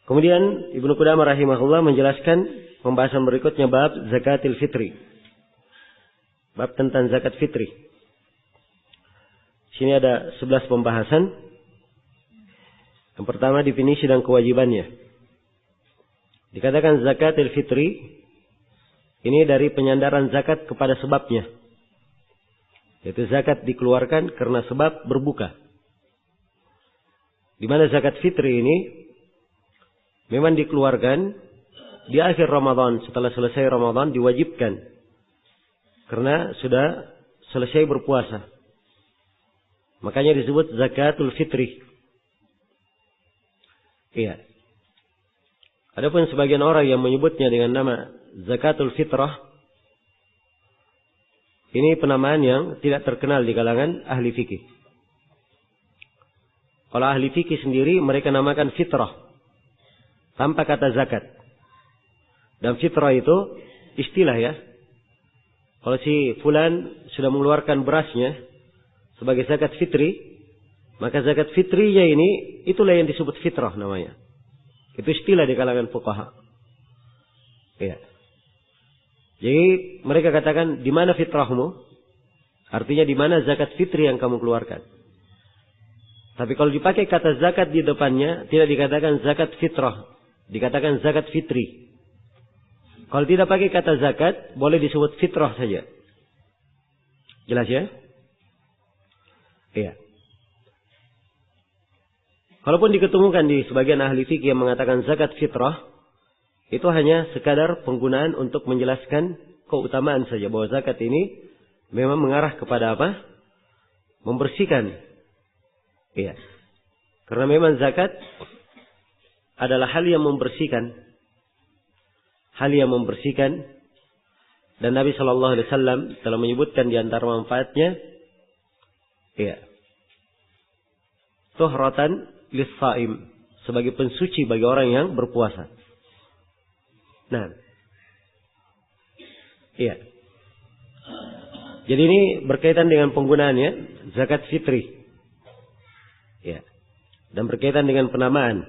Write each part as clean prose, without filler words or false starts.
Kemudian Ibnu Qudamah rahimahullah menjelaskan pembahasan berikutnya bab zakatil fitri. Bab tentang zakat fitri. Sini ada 11 pembahasan. Yang pertama definisi dan kewajibannya. Dikatakan zakatil fitri ini dari penyandaran zakat kepada sebabnya. Yaitu zakat dikeluarkan karena sebab berbuka. Di mana zakat fitri ini memang dikeluarkan di akhir Ramadan, setelah selesai Ramadan diwajibkan. Karena sudah selesai berpuasa. Makanya disebut zakatul fitri. Iya. Adapun sebagian orang yang menyebutnya dengan nama zakatul fitrah, ini penamaan yang tidak terkenal di kalangan ahli fikih. Kalau ahli fikih sendiri mereka namakan fitrah tanpa kata zakat. Dan fitrah itu istilah ya. Kalau si fulan sudah mengeluarkan berasnya sebagai zakat fitri, maka zakat fitrinya ini itulah yang disebut fitrah namanya. Itu istilah di kalangan fuqaha. Ya. Jadi mereka katakan di mana fitrahmu? Artinya di mana zakat fitri yang kamu keluarkan. Tapi kalau dipakai kata zakat di depannya, tidak dikatakan zakat fitrah, dikatakan zakat fitri. Kalau tidak pakai kata zakat, boleh disebut fitrah saja. Jelas ya? Iya. Kalaupun diketemukan di sebagian ahli fikih yang mengatakan zakat fitrah, itu hanya sekadar penggunaan untuk menjelaskan keutamaan saja. Bahwa zakat ini memang mengarah kepada apa? Membersihkan. Iya. Karena memang zakat adalah hal yang membersihkan. Hal yang membersihkan. Dan Nabi SAW telah menyebutkan di antara manfaatnya. Iya. Tuhratan lis-saim. Sebagai pensuci bagi orang yang berpuasa. Nah. Iya. Jadi ini berkaitan dengan penggunaannya. Zakat fitri. Ya. Dan berkaitan dengan penamaan.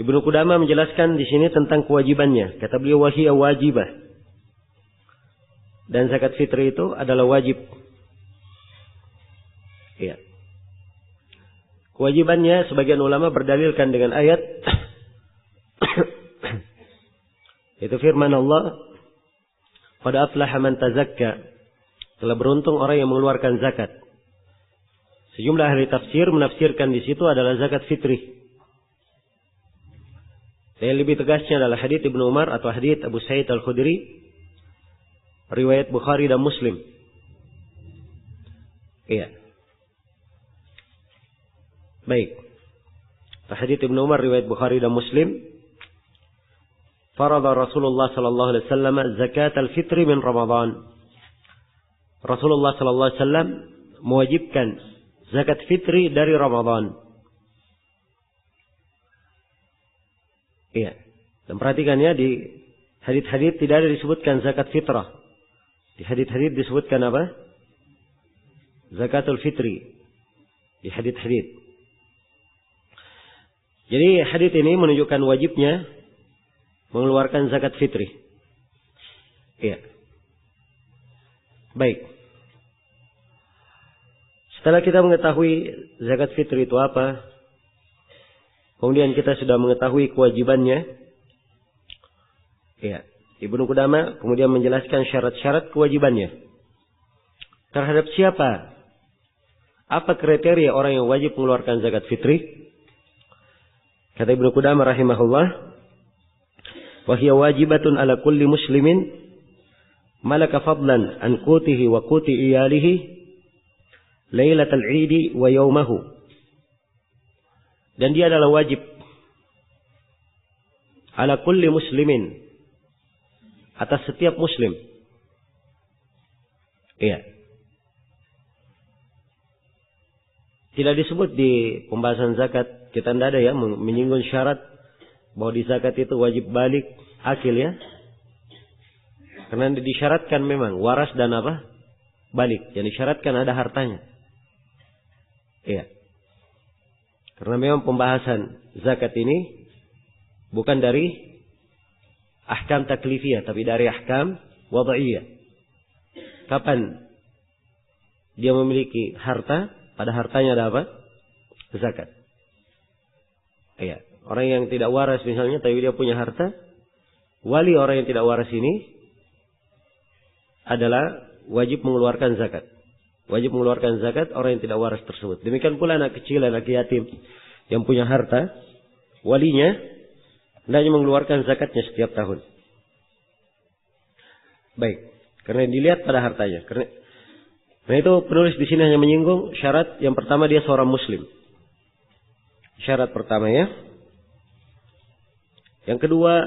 Ibnu Qudamah menjelaskan di sini tentang kewajibannya. Kata beliau wahiyya wajibah. Dan zakat fitri itu adalah wajib. Ya. Kewajibannya sebagian ulama berdalilkan dengan ayat itu firman Allah, qad aflaha man tazakka. Telah beruntung orang yang mengeluarkan zakat. Sejumlah ahli tafsir menafsirkan di situ adalah zakat fitri. Yang lebih tegasnya adalah hadits Ibnu Umar atau hadits Abu Sa'id Al-Khudri, riwayat Bukhari dan Muslim. Iya. Baik. Hadits Ibnu Umar riwayat Bukhari dan Muslim. Farada Rasulullah sallallahu alaihi wasallam zakat al-fitri min Ramadan. Rasulullah sallallahu alaihi wasallam mewajibkan zakat fitri dari Ramadan. Iya. Dan perhatikan ya, di hadits-hadits tidak ada disebutkan zakat fitrah. Di hadits-hadits disebutkan apa? Zakatul fitri. Di hadits-hadits. Jadi hadits ini menunjukkan wajibnya mengeluarkan zakat fitri. Iya. Baik. Setelah kita mengetahui zakat fitri itu apa, kemudian kita sudah mengetahui kewajibannya. Ya, Ibnu Qudamah kemudian menjelaskan syarat-syarat kewajibannya. Terhadap siapa? Apa kriteria orang yang wajib mengeluarkan zakat fitri? Kata Ibnu Qudamah rahimahullah, wa hiya wajibatun ala kulli muslimin malaka fadlan an qutihi wa quti iyalihi lailatal 'idi wa yaumahu. Dan dia adalah wajib ala kulli muslimin, atas setiap muslim. Iya. Tidak disebut di pembahasan zakat, kita tidak ada ya menyinggung syarat bahwa di zakat itu wajib balik akil ya. Karena disyaratkan memang waras dan apa? Balik. Yang disyaratkan ada hartanya. Iya. Karena memang pembahasan zakat ini bukan dari ahkam taklifiyah, tapi dari ahkam wad'iyah. Kapan dia memiliki harta, pada hartanya ada apa? Zakat. Iya. Orang yang tidak waras misalnya, tapi dia punya harta, wali orang yang tidak waras ini adalah wajib mengeluarkan zakat. Wajib mengeluarkan zakat orang yang tidak waras tersebut. Demikian pula anak kecil, anak yatim yang punya harta, walinya hendaknya mengeluarkan zakatnya setiap tahun. Baik, karena dilihat pada hartanya. Karena itu penulis di sini hanya menyinggung syarat yang pertama, dia seorang muslim. Syarat pertama ya. Yang kedua,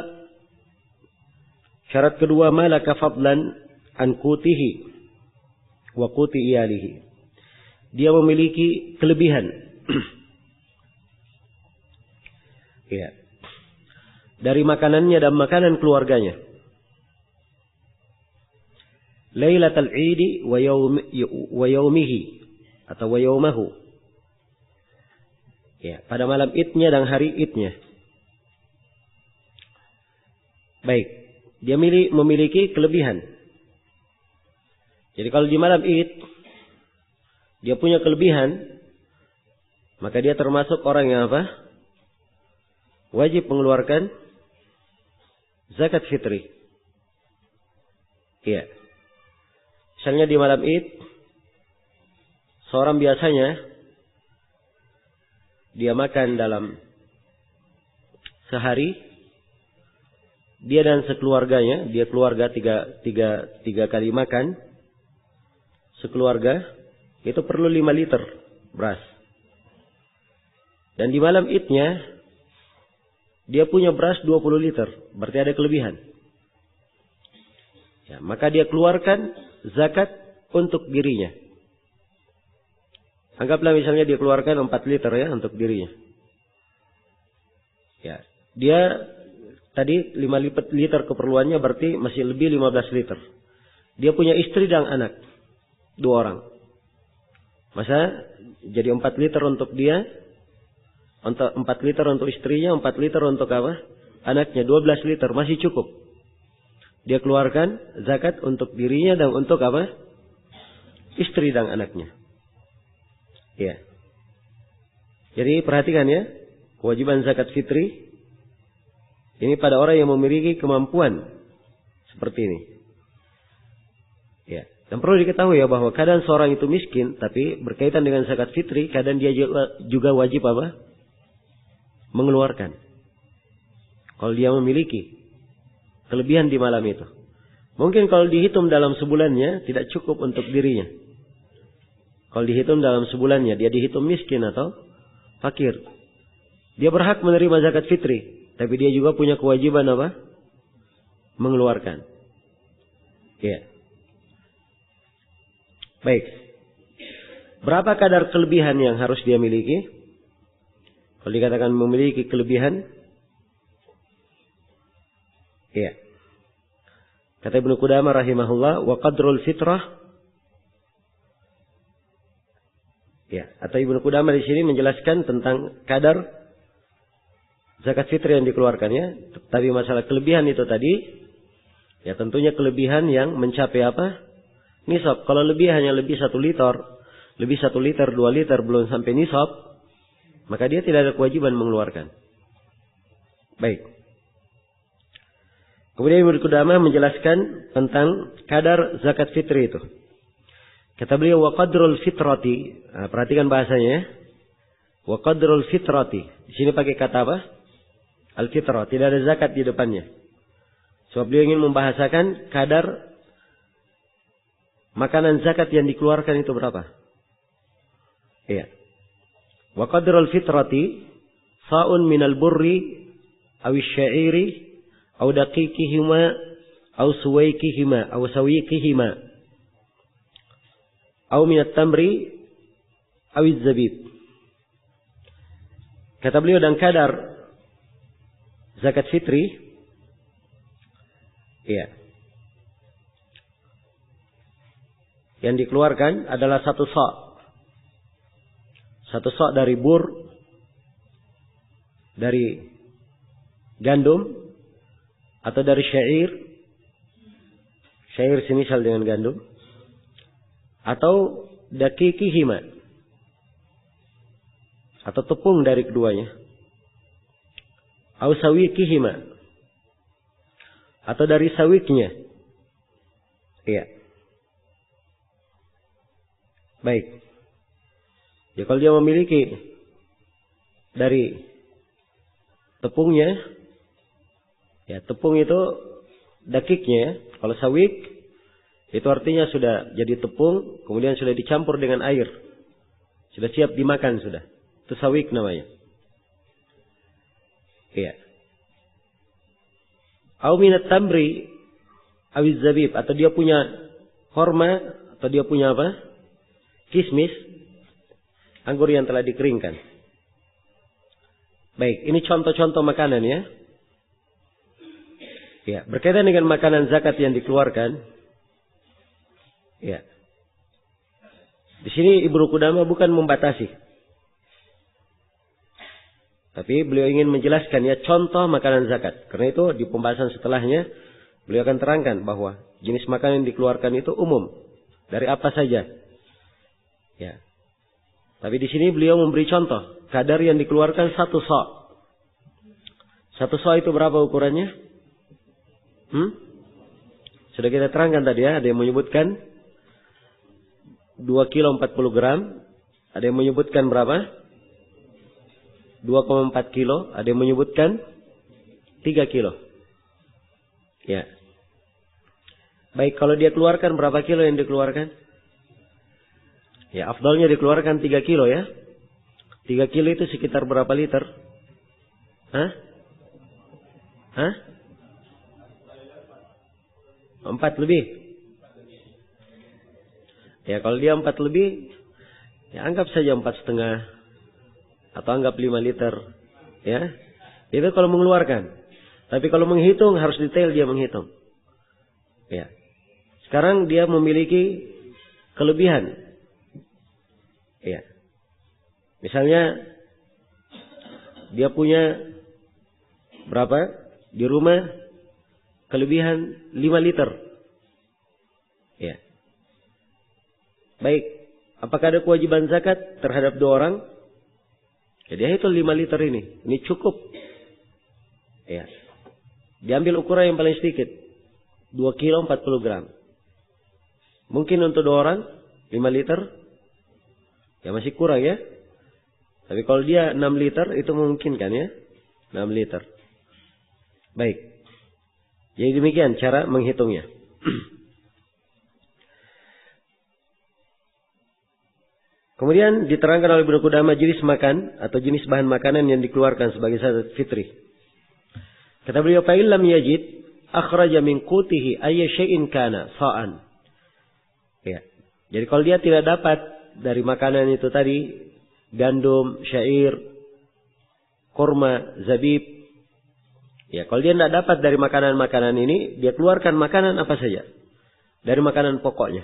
syarat kedua, malaka fadlan an qutihi wa quti iyalihi. Dia memiliki kelebihan. Ya. Dari makanannya dan makanan keluarganya. Lailatul Idi wa yaumihi atau wa yaumahu. Ya, pada malam Idnya dan hari Idnya. Baik, dia memiliki kelebihan. Jadi kalau di malam Id dia punya kelebihan, maka dia termasuk orang yang apa? Wajib mengeluarkan zakat fitri. Iya. Misalnya di malam Id, seorang biasanya dia makan dalam sehari, dia dan sekeluarganya, dia keluarga tiga kali makan, sekeluarga itu perlu 5 liter beras. Dan di malam Idnya dia punya beras 20 liter, berarti ada kelebihan. Ya, maka dia keluarkan zakat untuk dirinya. Anggaplah misalnya dia keluarkan 4 liter ya untuk dirinya. Ya, dia tadi 5 liter keperluannya, berarti masih lebih 15 liter. Dia punya istri dan anak, 2 orang. Masa jadi 4 liter untuk dia, untuk 4 liter untuk istrinya, 4 liter untuk apa? Anaknya, 12 liter, masih cukup. Dia keluarkan zakat untuk dirinya dan untuk apa? Istri dan anaknya. Ya. Jadi perhatikan ya, kewajiban zakat fitri ini pada orang yang memiliki kemampuan seperti ini. Ya. Dan perlu diketahui ya bahwa kadang seorang itu miskin, tapi berkaitan dengan zakat fitri, kadang dia juga wajib apa? Mengeluarkan. Kalau dia memiliki kelebihan di malam itu. Mungkin kalau dihitung dalam sebulannya tidak cukup untuk dirinya. Kalau dihitung dalam sebulannya, dia dihitung miskin atau fakir. Dia berhak menerima zakat fitri, tapi dia juga punya kewajiban apa? Mengeluarkan. Ya. Baik. Berapa kadar kelebihan yang harus dia miliki? Kalau dikatakan memiliki kelebihan, ya. Kata Ibnu Qudamah rahimahullah, wa qadrul fitrah. Ya, atau Ibnu Qudamah di sini menjelaskan tentang kadar zakat fitri yang dikeluarkannya. Tapi masalah kelebihan itu tadi, ya tentunya kelebihan yang mencapai apa? Nisab. Kalau lebih hanya lebih 1 liter, lebih 1 liter, 2 liter belum sampai nisab, maka dia tidak ada kewajiban mengeluarkan. Baik. Kemudian Ibnu Qudamah menjelaskan tentang kadar zakat fitri itu. Kata beliau, wa qadrul fitrati. Nah, perhatikan bahasanya ya. Wa qadrul fitrati. Di sini pakai kata apa? Al-fitrah. Tidak ada zakat di depannya. Sebab beliau ingin membahasakan kadar makanan zakat yang dikeluarkan itu berapa. Iya. Wa qadrul fitrati sa'un minal burri awis syairi aw daqiqihima aw suwaykihima aw sawikihima aw minat tamri awiz zabib. Kata beliau, dan kadar zakat fitri, ya, yang dikeluarkan adalah 1 sa'. 1 sa' dari bur dari gandum atau dari syair. Syair semisal dengan gandum. Atau dakikihima. Atau tepung dari keduanya. Au sawikihima. Atau dari sawiknya. Iya. Baik. Ya kalau dia memiliki dari tepungnya, ya tepung itu dakiknya ya. Kalau sawik itu artinya sudah jadi tepung, kemudian sudah dicampur dengan air. Sudah siap dimakan sudah. Itu sawik namanya. Iya. Au minat tamri awiz zabib, atau dia punya korma, atau dia punya apa? Kismis, anggur yang telah dikeringkan. Baik, ini contoh-contoh makanan ya. Ya, berkaitan dengan makanan zakat yang dikeluarkan. Ya. Di sini Ibnu Qudamah bukan membatasi. Tapi beliau ingin menjelaskan ya contoh makanan zakat. Karena itu di pembahasan setelahnya beliau akan terangkan bahwa jenis makanan yang dikeluarkan itu umum. Dari apa saja. Ya. Tapi di sini beliau memberi contoh. Kadar yang dikeluarkan 1 sa'. 1 sa' itu berapa ukurannya? Sudah kita terangkan tadi ya. Ada yang menyebutkan 2 kilo 40 gram. Ada yang menyebutkan berapa? 2,4 kilo. Ada yang menyebutkan 3 kilo. Ya. Baik, kalau dia keluarkan berapa kilo yang dikeluarkan? Ya, afdalnya dikeluarkan 3 kilo ya. 3 kilo itu sekitar berapa liter? Hah? 4 lebih. Ya, kalau dia 4 lebih, ya anggap saja 4,5. Atau anggap 5 liter. Ya. Itu kalau mengeluarkan. Tapi kalau menghitung, harus detail dia menghitung. Ya. Sekarang dia memiliki kelebihan. Ya. Misalnya, dia punya berapa? Di rumah, kelebihan 5 liter. Ya. Baik. Apakah ada kewajiban zakat terhadap 2 orang? Jadi itu 5 liter ini. Ini cukup. Ya. Diambil ukuran yang paling sedikit. 2 kilo 40 gram. Mungkin untuk 2 orang 5 liter. Ya masih kurang ya. Tapi kalau dia 6 liter itu memungkinkan ya. 6 liter. Baik. Jadi demikian cara menghitungnya. Kemudian diterangkan oleh Ibnu Qudamah jenis makan atau jenis bahan makanan yang dikeluarkan sebagai zakat fitri. Kata beliau, "Fa illam yajid akhraja min qutihi ayya syai'in kana sa'an." Ya. Jadi kalau dia tidak dapat dari makanan itu tadi, gandum, syair, kurma, zabib. Ya, kalau dia tidak dapat dari makanan-makanan ini, dia keluarkan makanan apa saja. Dari makanan pokoknya.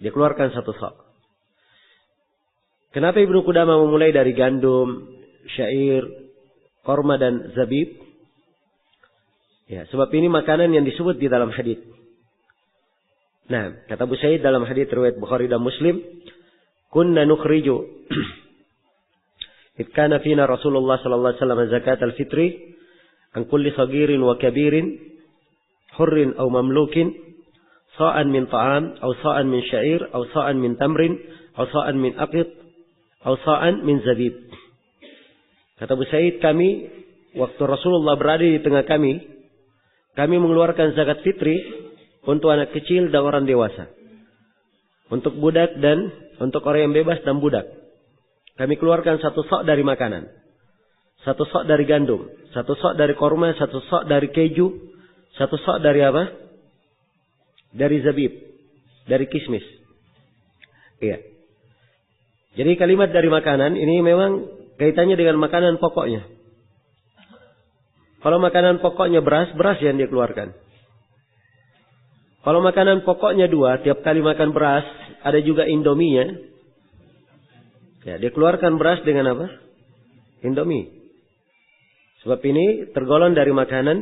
Dia keluarkan 1 sa'. Kenapa Ibnu Qudamah memulai dari gandum, syair, kurma dan zabib? Ya, sebab ini makanan yang disebut di dalam hadis. Nah, kata Abu Sa'id dalam hadis riwayat Bukhari dan Muslim, "Kunna nukhriju id kana fina Rasulullah sallallahu alaihi wasallam zakat al-fitri an kulli saghirin wa kabirin, hurrin aw mamlukin, sa'an min ta'am aw sa'an min syair aw sa'an min tamrin aw sa'an min aqit aw sa'an min zabib." Kata Abu Sa'id, kami waktu Rasulullah berada di tengah kami mengeluarkan zakat fitri untuk anak kecil dan orang dewasa. Untuk budak dan untuk orang yang bebas dan budak. Kami keluarkan 1 sa' dari makanan. 1 sa' dari gandum. 1 sa' dari korma. 1 sa' dari keju. 1 sa' dari apa? Dari zabib. Dari kismis. Iya. Jadi kalimat dari makanan ini memang kaitannya dengan makanan pokoknya. Kalau makanan pokoknya beras yang dia keluarkan. Kalau makanan pokoknya 2, tiap kali makan beras, ada juga indominya. Ya, dia keluarkan beras dengan apa? Indomie. Sebab ini tergolong dari makanan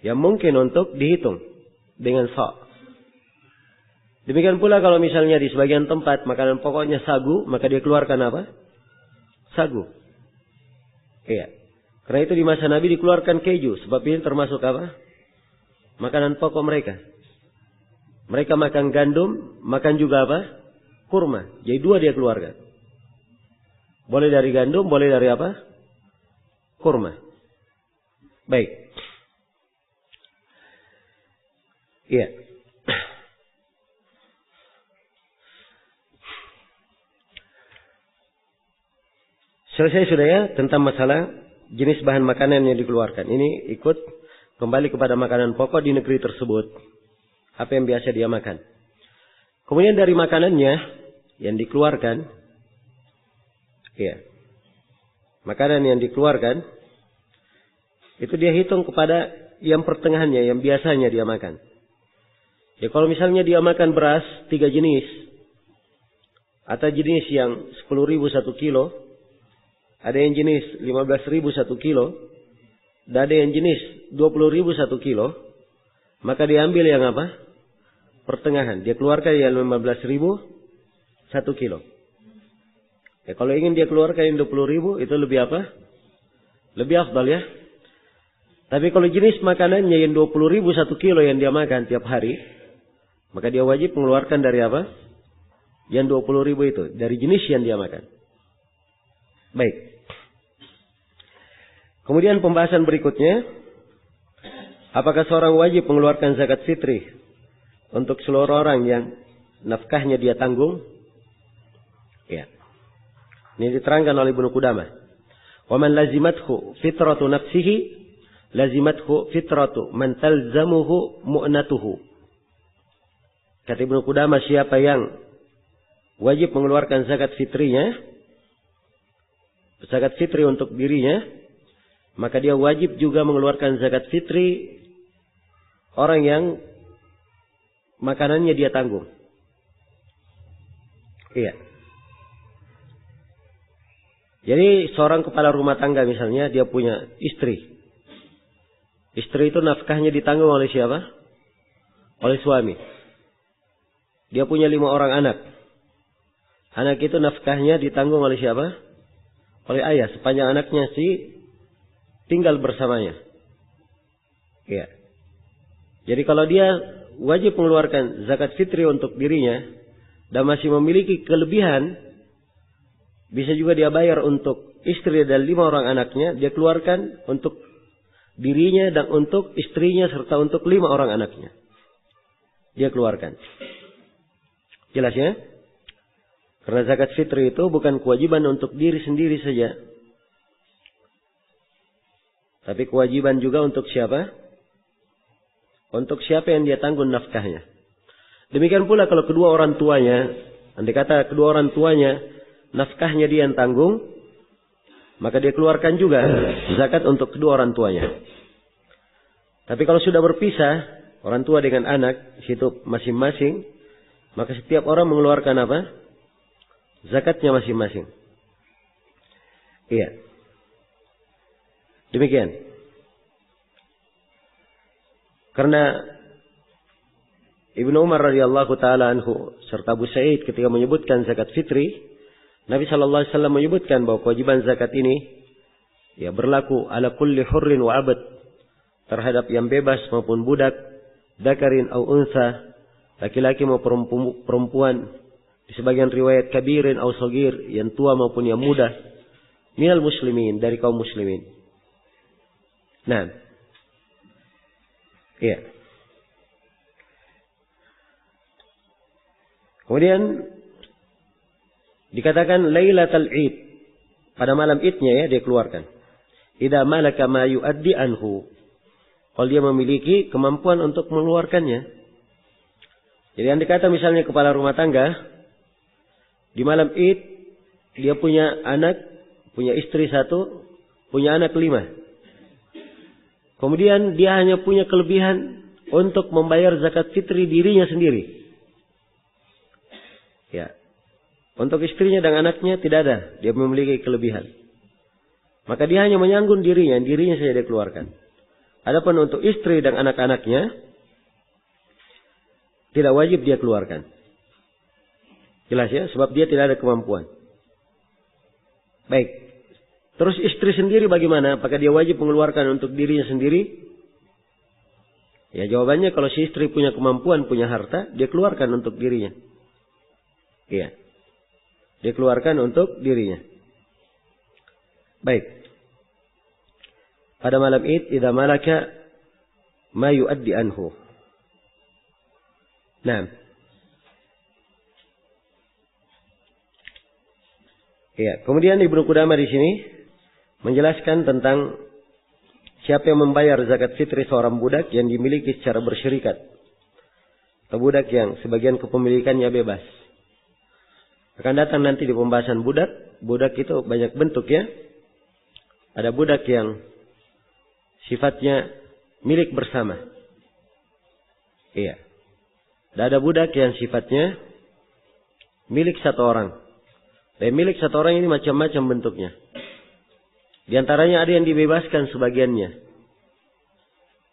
yang mungkin untuk dihitung dengan sa'. Demikian pula kalau misalnya di sebagian tempat makanan pokoknya sagu, maka dia keluarkan apa? Sagu. Iya. Karena itu di masa Nabi dikeluarkan keju. Sebab ini termasuk apa? Makanan pokok mereka. Mereka makan gandum, makan juga apa? Kurma. Jadi dua dia keluarkan. Boleh dari gandum, boleh dari apa? Kurma. Baik. Iya. Selesai sudah ya tentang masalah jenis bahan makanan yang dikeluarkan. Ini ikut kembali kepada makanan pokok di negeri tersebut. Apa yang biasa dia makan. Kemudian dari makanannya yang dikeluarkan. Ya. Makanan yang dikeluarkan. Itu dia hitung kepada yang pertengahannya, yang biasanya dia makan. Ya kalau misalnya dia makan beras 3 jenis. Atau jenis yang 10.000 1 kilo. Ada yang jenis 15.000 1 kilo. Dan ada yang jenis 20.000 1 kilo. Maka diambil yang apa? Pertengahan. Dia keluarkan yang 15.000 1 kilo. Ya kalau ingin dia keluarkan yang 20.000 itu lebih apa? Lebih afdal ya. Tapi kalau jenis makanannya yang 20.000 1 kilo yang dia makan tiap hari. Maka dia wajib mengeluarkan dari apa? Yang 20.000 itu. Dari jenis yang dia makan. Baik. Kemudian pembahasan berikutnya. Apakah seorang wajib mengeluarkan zakat fitri untuk seluruh orang yang nafkahnya dia tanggung? Ya. Ini diterangkan oleh Ibnu Qudamah. Wa man lazimathu fitratu nafsihi lazimathu fitratu man talzamuhu mu'natuhu. Kata Ibnu Qudamah, siapa yang wajib mengeluarkan zakat fitrinya, zakat fitri untuk dirinya, maka dia wajib juga mengeluarkan zakat fitri orang yang makanannya dia tanggung. Iya. Jadi seorang kepala rumah tangga misalnya, dia punya istri. Istri itu nafkahnya ditanggung oleh siapa? Oleh suami. Dia punya 5 orang anak. Anak itu nafkahnya ditanggung oleh siapa? Oleh ayah. Sepanjang anaknya tinggal bersamanya. Iya. Jadi kalau dia wajib mengeluarkan zakat fitri untuk dirinya dan masih memiliki kelebihan, bisa juga dia bayar untuk istri dan 5 orang anaknya, dia keluarkan untuk dirinya dan untuk istrinya serta untuk 5 orang anaknya. Dia keluarkan. Jelas ya? Karena zakat fitri itu bukan kewajiban untuk diri sendiri saja. Tapi kewajiban juga untuk siapa? Untuk siapa yang dia tanggung nafkahnya. Demikian pula kalau kedua orang tuanya, andai kata kedua orang tuanya nafkahnya dia yang tanggung, maka dia keluarkan juga zakat untuk kedua orang tuanya. Tapi kalau sudah berpisah, orang tua dengan anak, situ masing-masing, maka setiap orang mengeluarkan apa? Zakatnya masing-masing. Iya. Demikian. Karena Ibnu Umar radhiyallahu taala anhu serta Abu Sa'id ketika menyebutkan zakat fitri, Nabi sallallahu alaihi wasallam menyebutkan bahwa kewajiban zakat ini ya berlaku ala kulli hurrin wa 'abd, terhadap yang bebas maupun budak, dzakarin au unsa, laki-laki maupun perempuan, di sebagian riwayat kabirin au shagir, yang tua maupun yang muda, minal muslimin, dari kaum muslimin. Nah. Iya. Kemudian dikatakan Lailatul Id, pada malam Idnya ya dia keluarkan. Idza malaka ma yuaddi anhu. Kalau dia memiliki kemampuan untuk mengeluarkannya. Jadi andai kata misalnya kepala rumah tangga di malam Id dia punya anak, punya istri 1, punya anak 5. Kemudian dia hanya punya kelebihan untuk membayar zakat fitri dirinya sendiri. Ya. Untuk istrinya dan anaknya tidak ada. Dia memiliki kelebihan. maka dia hanya menyanggun dirinya saja dia keluarkan. Adapun untuk istri dan anak-anaknya, tidak wajib dia keluarkan. Jelas ya, sebab dia tidak ada kemampuan. Baik. Terus istri sendiri bagaimana? Apakah dia wajib mengeluarkan untuk dirinya sendiri? Ya jawabannya kalau si istri punya kemampuan, punya harta, dia keluarkan untuk dirinya. Iya. Dia keluarkan untuk dirinya. Baik. Pada malam Id, idza malaka ma yuaddi anhu. Nah. Ya, kemudian Ibnu Qudamah di sini menjelaskan tentang siapa yang membayar zakat fitri seorang budak yang dimiliki secara bersyarikat. Atau budak yang sebagian kepemilikannya bebas. Akan datang nanti di pembahasan budak. Budak itu banyak bentuk ya. Ada budak yang sifatnya milik bersama. Iya. Dan ada budak yang sifatnya milik satu orang. Dan milik satu orang ini macam-macam bentuknya. Di antaranya ada yang dibebaskan sebagiannya.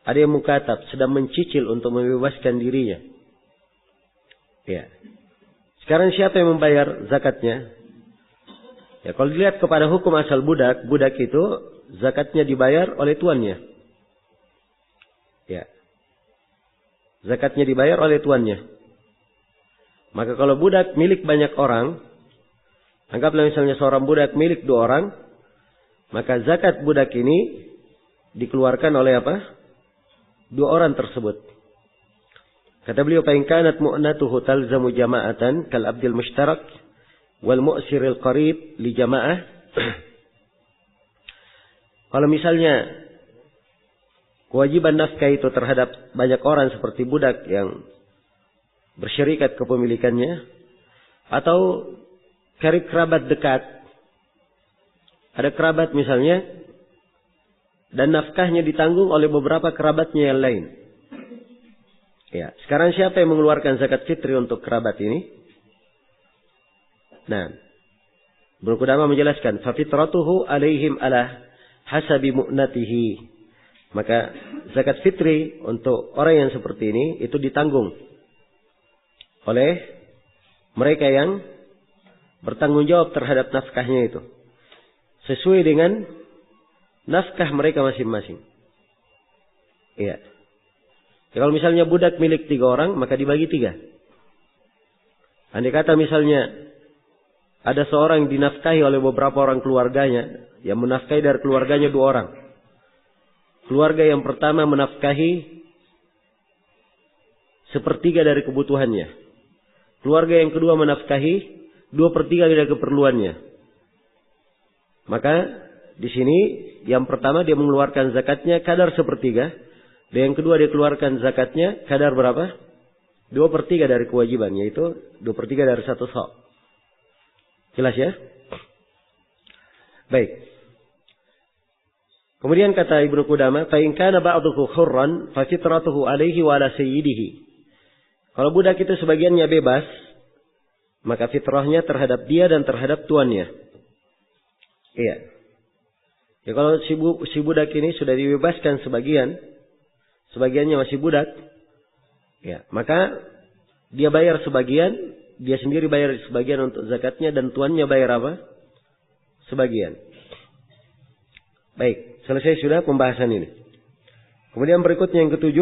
Ada yang mukatab, sedang mencicil untuk membebaskan dirinya. Ya. Sekarang siapa yang membayar zakatnya? Ya, kalau dilihat kepada hukum asal budak, budak itu zakatnya dibayar oleh tuannya. Ya. Zakatnya dibayar oleh tuannya. Maka kalau budak milik banyak orang, anggaplah misalnya seorang budak milik 2 orang, maka zakat budak ini dikeluarkan oleh apa? 2 orang tersebut. Kata beliau, "Fa in kanat mu'natuhu talzamu jama'atan kal abdil mushtarak wal mu'siril qarib li jama'ah." Kalau misalnya kewajiban nafkah itu terhadap banyak orang seperti budak yang bersyarikat kepemilikannya, atau karib kerabat dekat, ada kerabat misalnya, dan nafkahnya ditanggung oleh beberapa kerabatnya yang lain. Ya, sekarang siapa yang mengeluarkan zakat fitri untuk kerabat ini? Nah, Ibnu Qudamah menjelaskan, fa fitratuhu alaihim ala hasabi mu'natihi. Maka zakat fitri untuk orang yang seperti ini itu ditanggung oleh mereka yang bertanggung jawab terhadap nafkahnya itu, sesuai dengan nafkah mereka masing-masing. Iya. Ya, kalau misalnya budak milik 3 orang, maka dibagi 3. Andai kata misalnya ada seorang yang dinafkahi oleh beberapa orang keluarganya, yang menafkahi dari keluarganya 2 orang. Keluarga yang pertama menafkahi 1/3 dari kebutuhannya. Keluarga yang kedua menafkahi 2/3 dari keperluannya. Maka di sini yang pertama dia mengeluarkan zakatnya kadar 1/3. Dan yang kedua dia keluarkan zakatnya kadar berapa? 2/3 dari kewajiban, yaitu 2/3 dari 1 sa'. Jelas ya? Baik. Kemudian kata Ibnu Qudamah, fa in kana ba'duhu hurran fa fitratuhu alaihi wa ala sayyidihi. Kalau budak itu sebagiannya bebas, maka fitrahnya terhadap dia dan terhadap tuannya. Iya. Ya kalau si budak ini sudah dibebaskan sebagiannya masih budak, ya, maka dia bayar sebagian, dia sendiri bayar sebagian untuk zakatnya, dan tuannya bayar apa? Sebagian. Baik, selesai sudah pembahasan ini. Kemudian berikutnya yang ke-7,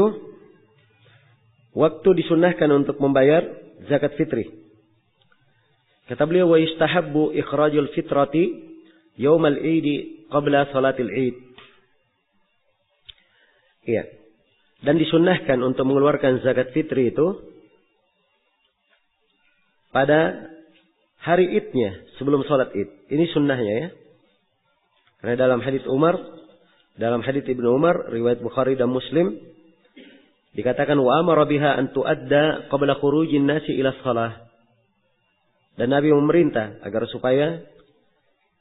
waktu disunnahkan untuk membayar zakat fitri. Kata beliau, wa yustahabbu ikhrajul fitrati yaumal 'id qabla salatil 'id. Iya. Dan disunnahkan untuk mengeluarkan zakat fitri itu pada hari Idnya, sebelum sholat Id. Ini sunnahnya ya. Karena dalam hadits Ibnu Umar, riwayat Bukhari dan Muslim, dikatakan wa amara biha an tuadda qabla khurujin nasi ila shalah. Dan Nabi memerintah agar supaya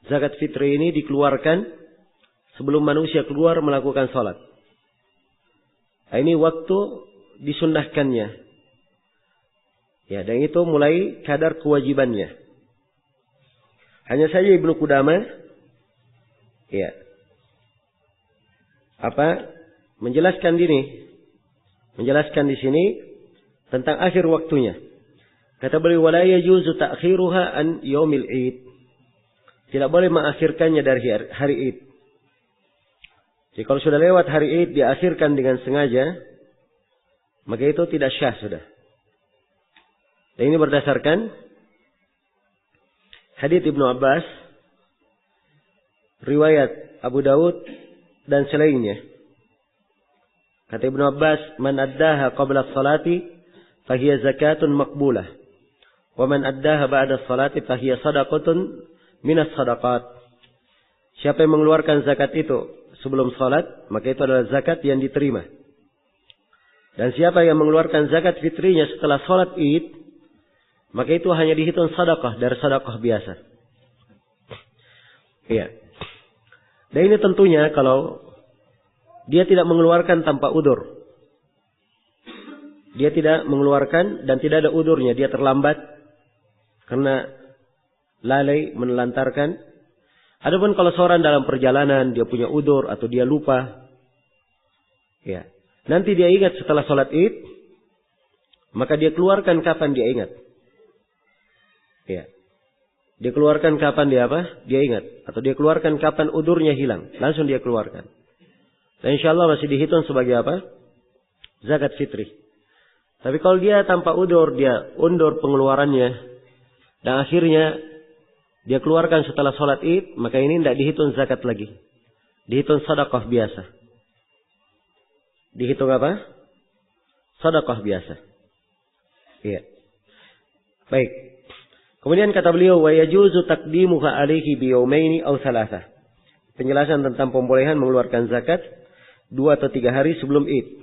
zakat fitri ini dikeluarkan sebelum manusia keluar melakukan salat. Ini waktu disunnahkannya. Ya, dan itu mulai kadar kewajibannya. Hanya saja Ibnu Qudamah Ya. Menjelaskan di sini tentang akhir waktunya. Kata beliau, wala yajuzu ta'khiruha an yaumil id. Tidak boleh mengakhirkannya dari hari id. Jadi kalau sudah lewat hari id diakhirkan dengan sengaja, maka itu tidak syah sudah. Dan ini berdasarkan hadits Ibnu Abbas, riwayat Abu Daud dan selainnya. Kata Ibnu Abbas, man addaha qabla as-salati fahiya zakatun maqbulah, wa man addaha ba'da as-salati fahiya sadaqatun minas sadaqat. Siapa yang mengeluarkan zakat itu sebelum salat, maka itu adalah zakat yang diterima. Dan siapa yang mengeluarkan zakat fitrinya setelah salat Id, maka itu hanya dihitung sedekah dari sedekah biasa. Iya. Dan ini tentunya kalau dia tidak mengeluarkan tanpa udur. Dia tidak mengeluarkan dan tidak ada udurnya. Dia terlambat karena lalai menelantarkan. Adapun kalau seorang dalam perjalanan dia punya udur atau dia lupa, ya, nanti dia ingat setelah sholat Id, maka dia keluarkan kapan dia ingat. Ya. Dia keluarkan kapan dia Dia ingat. Atau dia keluarkan kapan udurnya hilang. Langsung dia keluarkan. Dan insya Allah masih dihitung sebagai zakat fitri. Tapi kalau dia tanpa udur, dia undur pengeluarannya. Dan akhirnya dia keluarkan setelah sholat Id, maka ini tidak dihitung zakat lagi. Dihitung sedekah biasa. Dihitung sedekah biasa. Iya. Baik. Kemudian kata beliau, wa yajuzu taqdimuha alaihi bi yawmaini aw thalatha. Penjelasan tentang pembolehan mengeluarkan zakat 2 atau 3 hari sebelum Id.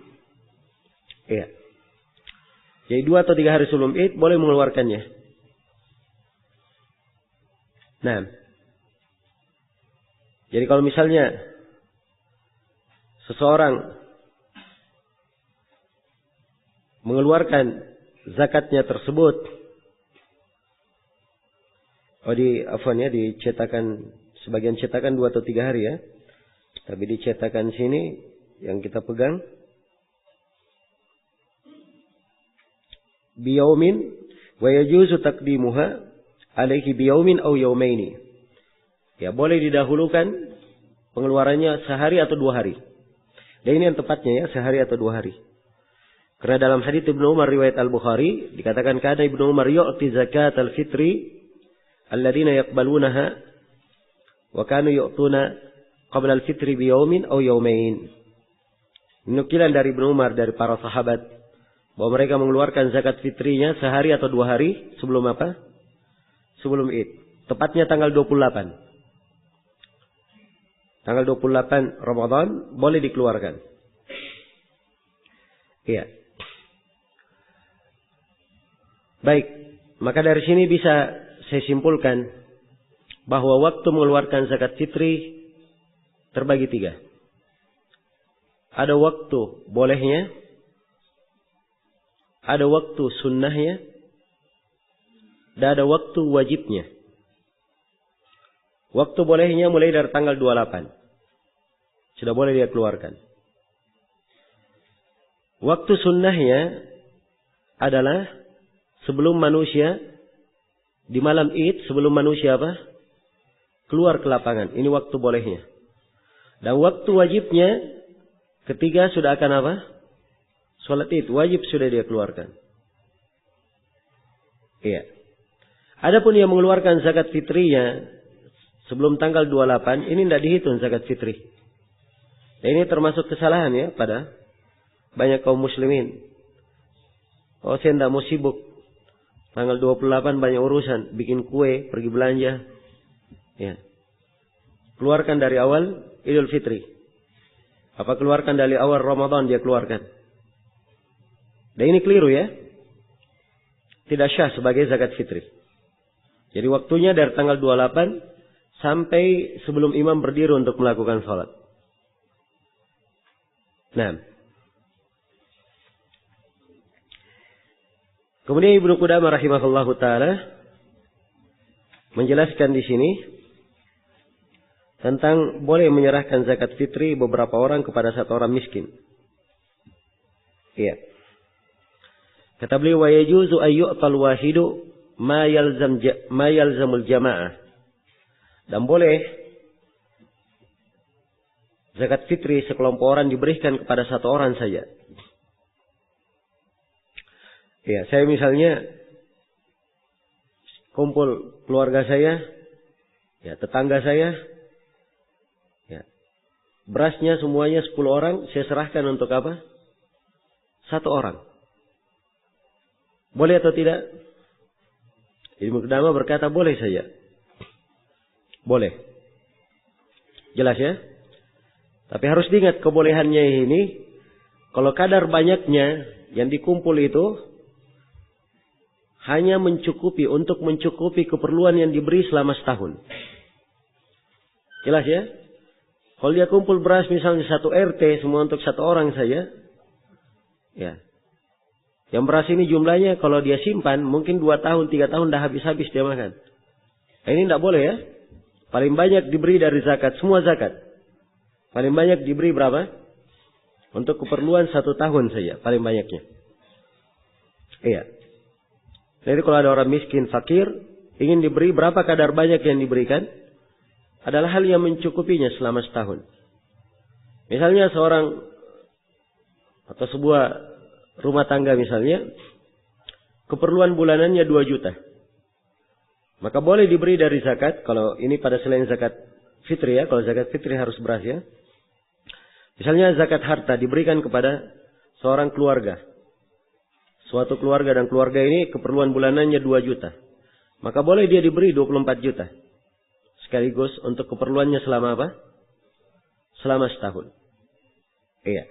Iya. Jadi 2 atau 3 hari sebelum Id boleh mengeluarkannya. Nah. Jadi kalau misalnya seseorang mengeluarkan zakatnya tersebut, dicetakan, sebagian cetakan 2 atau 3 hari ya. Tapi dicetakan sini yang kita pegang biyaumin wa yajuzu taqdimuha alaihi biyaumin aw yaumaini. Ya, boleh didahulukan pengeluarannya sehari atau 2 hari. Dan ini yang tepatnya ya, sehari atau 2 hari. Karena dalam hadits Ibnu Umar riwayat Al-Bukhari dikatakan kana Ibnu Umar yu'ti zakat al-fitri alladzina yaqbalunaha wa kanu yu'tuna qabla al-fitri bi yawmin aw yawmain. Nukilan dari Ibnu Umar dari para sahabat bahwa mereka mengeluarkan zakat fitrinya sehari atau 2 hari sebelum Sebelum Id. Tepatnya tanggal 28. Tanggal 28 Ramadan boleh dikeluarkan. Iya. Baik, maka dari sini bisa saya simpulkan bahwa waktu mengeluarkan zakat fitri terbagi 3. Ada waktu bolehnya, ada waktu sunnahnya, dan ada waktu wajibnya. Waktu bolehnya mulai dari tanggal 28. Sudah boleh dia keluarkan. Waktu sunnahnya adalah sebelum manusia di malam Id, sebelum manusia keluar ke lapangan. Ini waktu bolehnya. Dan waktu wajibnya ketika sudah akan sholat Id, wajib sudah dia keluarkan. Iya. Adapun yang mengeluarkan zakat fitrinya sebelum tanggal 28, ini tidak dihitung zakat fitri. Dan ini termasuk kesalahan ya pada banyak kaum muslimin. Oh, saya tidak mau sibuk. Tanggal 28 banyak urusan, bikin kue, pergi belanja. Ya. Keluarkan dari awal Idul Fitri. Apa keluarkan dari awal Ramadan dia keluarkan. Dan ini keliru ya. Tidak syah sebagai zakat fitri. Jadi waktunya dari tanggal 28 sampai sebelum imam berdiri untuk melakukan sholat. Nah. Kemudian Ibnu Qudamah rahimahullahu taala menjelaskan di sini tentang boleh menyerahkan zakat fitri beberapa orang kepada satu orang miskin. Iya. Kata beliau, wa yajuzu ayyu'tal wahidu ma yalzamul jama'ah. Dan boleh zakat fitri sekelompok orang diberikan kepada satu orang saja. Ya, saya misalnya kumpul keluarga saya, ya, tetangga saya, ya, berasnya semuanya 10 orang, saya serahkan untuk apa? Satu orang. Boleh atau tidak? Ibnu Qudamah berkata boleh saja. Boleh. Jelas ya? Tapi harus diingat kebolehannya ini, kalau kadar banyaknya yang dikumpul itu hanya untuk mencukupi keperluan yang diberi selama setahun. Jelas ya? Kalau dia kumpul beras misalnya satu RT semua untuk satu orang saja, ya. Yang beras ini jumlahnya kalau dia simpan mungkin 2 tahun, 3 tahun dah habis-habis dia makan. Nah, ini tidak boleh ya. Paling banyak diberi dari zakat, semua zakat. Paling banyak diberi berapa? Untuk keperluan 1 tahun saja, paling banyaknya. Iya. Jadi kalau ada orang miskin, fakir, ingin diberi berapa kadar banyak yang diberikan, adalah hal yang mencukupinya selama setahun. Misalnya seorang atau sebuah rumah tangga misalnya, keperluan bulanannya 2 juta. Maka boleh diberi dari zakat, kalau ini pada selain zakat fitri ya, kalau zakat fitri harus beras ya. Misalnya zakat harta diberikan kepada seorang keluarga. Suatu keluarga dan keluarga ini keperluan bulanannya 2 juta. Maka boleh dia diberi 24 juta. Sekaligus untuk keperluannya selama apa? Selama setahun. Iya.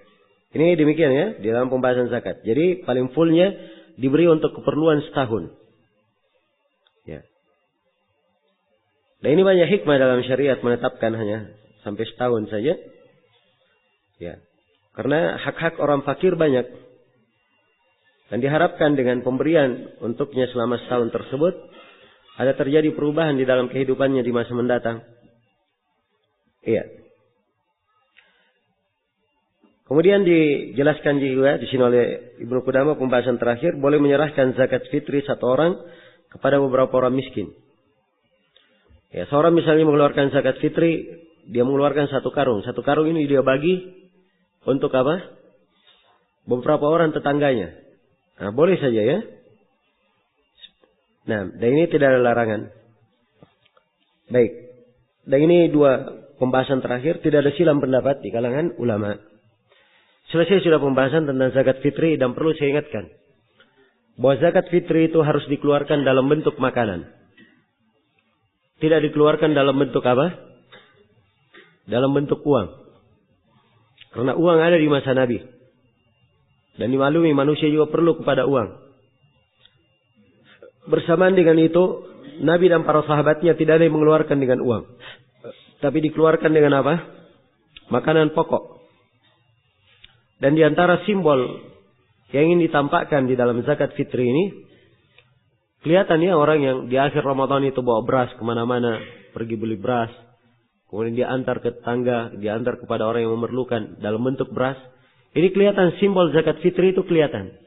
Ini demikian ya, di dalam pembahasan zakat. Jadi paling fullnya diberi untuk keperluan setahun. Ya. Dan ini banyak hikmah dalam syariat menetapkan hanya sampai setahun saja. Ya. Karena hak-hak orang fakir banyak. Dan diharapkan dengan pemberian untuknya selama setahun tersebut, ada terjadi perubahan di dalam kehidupannya di masa mendatang. Iya. Kemudian dijelaskan juga di sini oleh Ibnu Qudamah pembahasan terakhir, boleh menyerahkan zakat fitri satu orang kepada beberapa orang miskin. Ya, seorang misalnya mengeluarkan zakat fitri, dia mengeluarkan 1 karung. 1 karung ini dia bagi untuk apa? Beberapa orang tetangganya. Nah, boleh saja ya. Nah, dan ini tidak ada larangan. Baik. Dan ini 2 pembahasan terakhir, tidak ada silang pendapat di kalangan ulama. Selesai sudah pembahasan tentang zakat fitri dan perlu saya ingatkan bahwa zakat fitri itu harus dikeluarkan dalam bentuk makanan. Tidak dikeluarkan dalam bentuk apa? Dalam bentuk uang. Karena uang ada di masa Nabi. Dan dimaklumi manusia juga perlu kepada uang. Bersamaan dengan itu, Nabi dan para sahabatnya tidak ada yang mengeluarkan dengan uang. Tapi dikeluarkan dengan apa? Makanan pokok. Dan di antara simbol yang ingin ditampakkan di dalam zakat fitri ini, kelihatan ya orang yang di akhir Ramadan itu bawa beras kemana-mana, pergi beli beras, kemudian dia antar ke tetangga, dia antar kepada orang yang memerlukan dalam bentuk beras. Ini kelihatan simbol zakat fitri itu kelihatan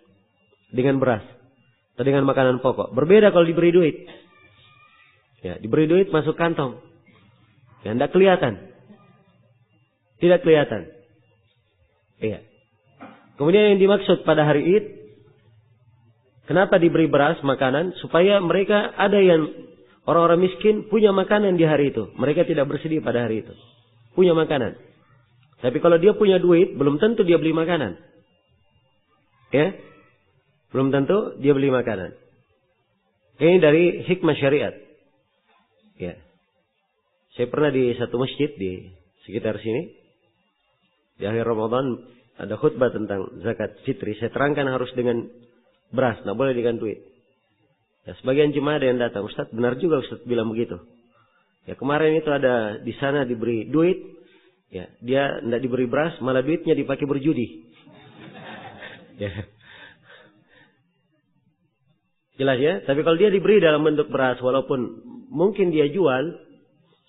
dengan beras atau dengan makanan pokok. Berbeda kalau diberi duit. Ya, diberi duit masuk kantong. Ya, tidak kelihatan. Tidak kelihatan. Iya. Kemudian yang dimaksud pada hari Id, kenapa diberi beras, makanan? Supaya mereka ada yang orang-orang miskin punya makanan di hari itu. Mereka tidak bersedih pada hari itu. Punya makanan. Tapi kalau dia punya duit, belum tentu dia beli makanan. Ya? Belum tentu dia beli makanan. Ini dari hikmah syariat. Ya. Saya pernah di satu masjid di sekitar sini. Di akhir Ramadan ada khutbah tentang zakat fitri. Saya terangkan harus dengan beras, tidak boleh dengan duit. Ya, sebagian jemaah ada yang datang, Ustaz benar juga Ustaz bilang begitu. Ya, kemarin itu ada di sana diberi duit, ya dia tidak diberi beras, malah duitnya dipakai berjudi. Ya. Jelas ya. Tapi kalau dia diberi dalam bentuk beras, walaupun mungkin dia jual,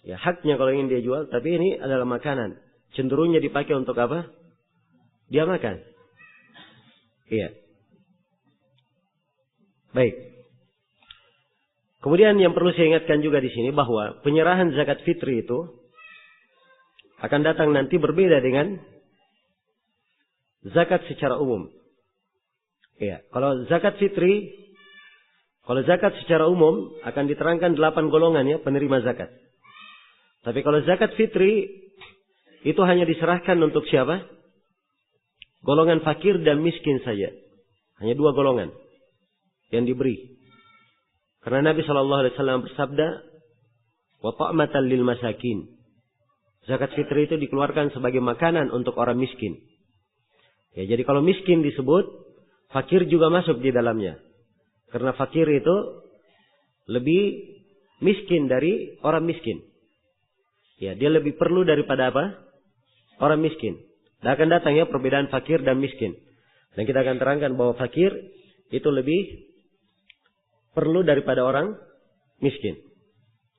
Ya, haknya kalau ingin dia jual, tapi ini adalah makanan. Cenderungnya dipakai untuk apa? Dia makan. Iya. Baik. Kemudian yang perlu saya ingatkan juga di sini bahwa penyerahan zakat fitri itu akan datang nanti berbeda dengan zakat secara umum. Iya, kalau zakat secara umum akan diterangkan 8 golongan ya penerima zakat. Tapi kalau zakat fitri itu hanya diserahkan untuk siapa? Golongan fakir dan miskin saja. Hanya 2 golongan yang diberi. Karena Nabi SAW bersabda, wa ta'matan lil masakin. Zakat fitri itu dikeluarkan sebagai makanan untuk orang miskin. Ya, jadi kalau miskin disebut, fakir juga masuk di dalamnya. Karena fakir itu lebih miskin dari orang miskin. Ya, dia lebih perlu daripada apa? Orang miskin. Dan akan datang ya perbedaan fakir dan miskin. Dan kita akan terangkan bahwa fakir itu lebih perlu daripada orang miskin.